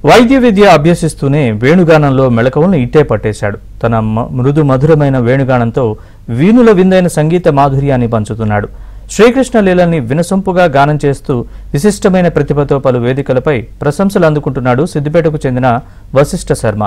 వైద్య విద్య అభ్యసిస్తూనే వేణుగానంలో మెళకువలను ఇట్టే పట్టేశాడు. తన మృదు మధురమైన వేణుగానంతో వీణుల విందైన సంగీత మాధుర్యాన్ని పంచుతున్నాడు. శ్రీకృష్ణ లీలల్ని వినసొంపుగా గానం చేస్తూ విశిష్టమైన ప్రతిభతో పలు వేదికలపై ప్రశంసలు అందుకుంటున్నాడు సిద్దిపేటకు చెందిన వశిష్ఠ శర్మ.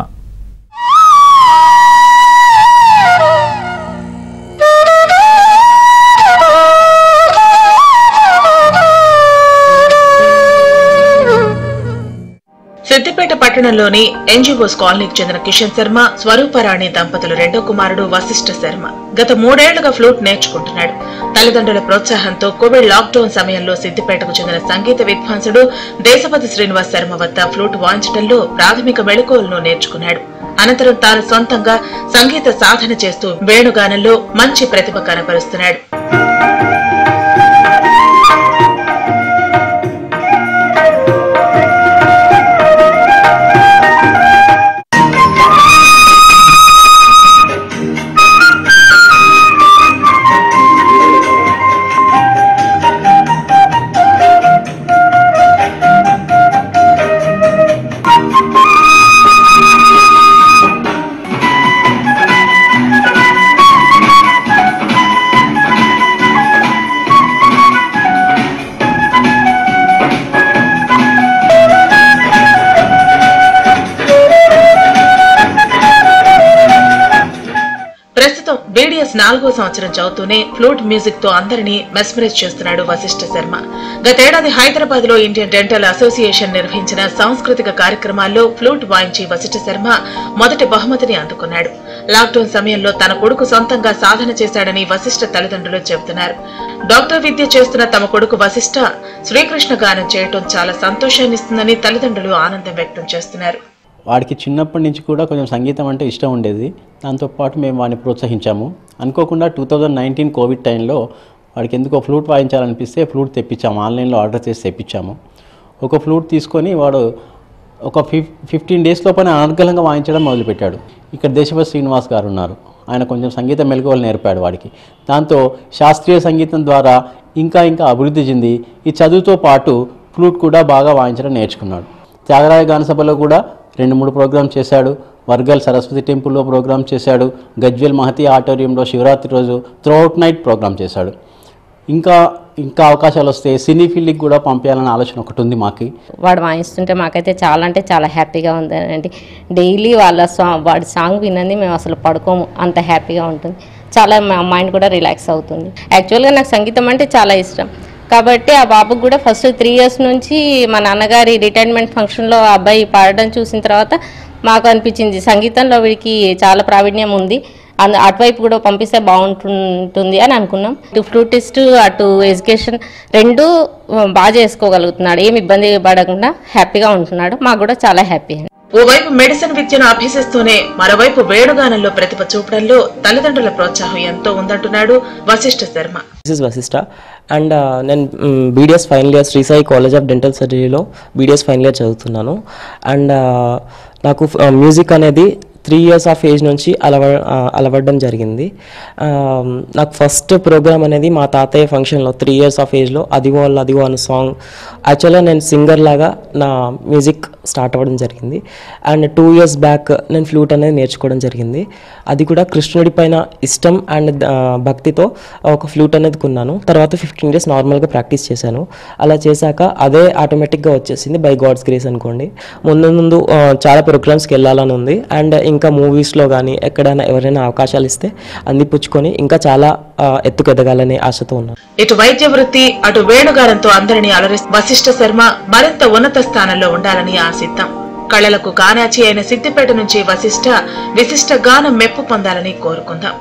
సిద్దిపేట పట్టణంలోని ఎన్జీఓస్ కాలనీకి చెందిన కిషన్ శర్మ, స్వరూపరాణి దంపతులు రెండో కుమారుడు వశిష్ఠ శర్మ గత 3 ఏళ్లుగా ఫ్లూట్ నేర్చుకుంటున్నాడు. తల్లిదండ్రుల ప్రోత్సాహంతో కోవిడ్ లాక్డౌన్ సమయంలో సిద్దిపేటకు చెందిన సంగీత విద్వాంసుడు దేశపతి శ్రీనివాస్ శర్మ వద్ద ఫ్లూట్ వాయించడంలో ప్రాథమిక మెళకువలను నేర్చుకున్నాడు. అనంతరం తాను సొంతంగా సంగీత సాధన చేస్తూ వేణుగానంలో మంచి ప్రతిభ కనపరుస్తున్నాడు. బీడీఎస్ 4వ సంవత్సరం చదువుతూనే ఫ్లూట్ మ్యూజిక్ తో అందరినీ మెస్మరైజ్ చేస్తున్నాడు వశిష్ఠ శర్మ. గతేడాది హైదరాబాద్ లో ఇండియన్ డెంటల్ అసోసియేషన్ నిర్వహించిన సాంస్కృతిక కార్యక్రమాల్లో ఫ్లూట్ వాయించి వశిష్ఠ శర్మ మొదటి బహుమతిని అందుకున్నాడు. లాక్డౌన్ సమయంలో తన కొడుకు సొంతంగా సాధన చేశాడని వశిష్ఠ తల్లిదండ్రులు చెబుతున్నారు. డాక్టర్ విద్య చేస్తున్న తమ కొడుకు వశిష్ఠ శ్రీకృష్ణ గానం చేయటం చాలా సంతోషాన్నిస్తుందని తల్లిదండ్రులు ఆనందం వ్యక్తం చేస్తున్నారు. వాడికి చిన్నప్పటి నుంచి కూడా కొంచెం సంగీతం అంటే ఇష్టం ఉండేది. దాంతోపాటు మేము వాడిని ప్రోత్సహించాము. అనుకోకుండా 2019 కోవిడ్ టైంలో వాడికి ఎందుకో ఫ్లూట్ వాయించాలనిపిస్తే ఫ్లూట్ తెప్పించాము. ఆన్లైన్లో ఆర్డర్ చేసి తెప్పించాము. ఒక ఫ్లూట్ తీసుకొని వాడు ఒక 15 డేస్ లోపల అనర్గళంగా వాయించడం మొదలుపెట్టాడు. ఇక్కడ దేశపతి శ్రీనివాస్ గారు ఉన్నారు. ఆయన కొంచెం సంగీత మెళకువలు నేర్పాడు వాడికి. దాంతో శాస్త్రీయ సంగీతం ద్వారా ఇంకా అభివృద్ధి చెంది ఈ చదువుతో పాటు ఫ్లూట్ కూడా బాగా వాయించడం నేర్చుకున్నాడు. త్యాగరాయ గాన సభలో కూడా 2-3 ప్రోగ్రామ్ చేశాడు. వర్గల్ సరస్వతి టెంపుల్లో ప్రోగ్రామ్ చేశాడు. గజ్వేల్ మహతి ఆడిటోరియంలో శివరాత్రి రోజు త్రూఅవుట్ నైట్ ప్రోగ్రామ్ చేశాడు. ఇంకా అవకాశాలు వస్తే సినీ ఫీల్డ్కి కూడా పంపించాలనే ఆలోచన ఒకటి ఉంది మాకు. వాడు వాయిస్తుంటే మాకైతే చాలా అంటే చాలా హ్యాపీగా ఉందండి. డైలీ వాడి సాంగ్ వినండి మేము అసలు పడుకోము, అంత హ్యాపీగా ఉంటుంది. చాలా మైండ్ కూడా రిలాక్స్ అవుతుంది. యాక్చువల్గా నాకు సంగీతం అంటే చాలా ఇష్టం కాబట్టి ఆ బాబుకు కూడా ఫస్ట్ 3 ఇయర్స్ నుంచి మా నాన్నగారి రిటైర్మెంట్ ఫంక్షన్లో ఆ అబ్బాయి పాడడం చూసిన తర్వాత మాకు అనిపించింది సంగీతంలో వీడికి చాలా ప్రావీణ్యం ఉంది, అటువైపు కూడా పంపిస్తే బాగుంటుంది అని అనుకున్నాం. ఇటు ఫ్లూటిస్ట్ అటు ఎడ్యుకేషన్ 2 బాగా చేసుకోగలుగుతున్నాడు. ఏమి ఇబ్బంది పడకుండా హ్యాపీగా ఉంటున్నాడు. మాకు కూడా చాలా హ్యాపీ. ఓవైపు మెడిసిన్ విద్యను అభ్యసిస్తూనే మరోవైపు వేణుగానంలో ప్రతిభ చూపడంలో తల్లిదండ్రుల ప్రోత్సాహం ఎంతో ఉందంటున్నాడు వశిష్ఠ శర్మ. వశిష్ఠ అండ్ నేను BDS final year Sri Sai college of dental సర్జరీలో బీడీఎస్ ఫైనల్ ఇయర్ చదువుతున్నాను. అండ్ నాకు మ్యూజిక్ అనేది 3 ఇయర్స్ ఆఫ్ ఏజ్ నుంచి అలవడడం జరిగింది. నాకు ఫస్ట్ ప్రోగ్రామ్ అనేది మా తాతయ్య ఫంక్షన్లో 3 ఇయర్స్ ఆఫ్ ఏజ్లో అదిగో అదిగో అనే సాంగ్. యాక్చువల్గా నేను సింగర్ లాగా నా మ్యూజిక్ స్టార్ట్ అవ్వడం జరిగింది. అండ్ 2 ఇయర్స్ బ్యాక్ నేను ఫ్లూట్ అనేది నేర్చుకోవడం జరిగింది. అది కూడా కృష్ణుడి పైన ఇష్టం అండ్ భక్తితో ఒక ఫ్లూట్ అనేది కొన్నాను. తర్వాత 15 డేస్ నార్మల్గా ప్రాక్టీస్ చేశాను. అలా చేశాక అదే ఆటోమేటిక్గా వచ్చేసింది బై గాడ్స్ గ్రేస్ అనుకోండి. ముందు చాలా ప్రోగ్రామ్స్కి వెళ్ళాలని ఉంది. అండ్ ఇంకా మూవీస్లో కానీ ఎక్కడైనా ఎవరైనా అవకాశాలు ఇస్తే అందిపుచ్చుకొని ఇంకా చాలా ఎత్తుకు ఎదగాలనే ఆశతో ఉన్నాను. ఇటు వైద్య వృత్తి అటు వేణుగానంతో అందరినీ అలరిస్తూ వశిష్ఠ శర్మ మరింత ఉన్నత స్థానంలో ఉండాలని ఆశిద్దాం. కళలకు కానాచి అయిన సిద్దిపేట నుంచి వశిష్ఠ విశిష్ట గానం మెప్పు పొందాలని కోరుకుందాం.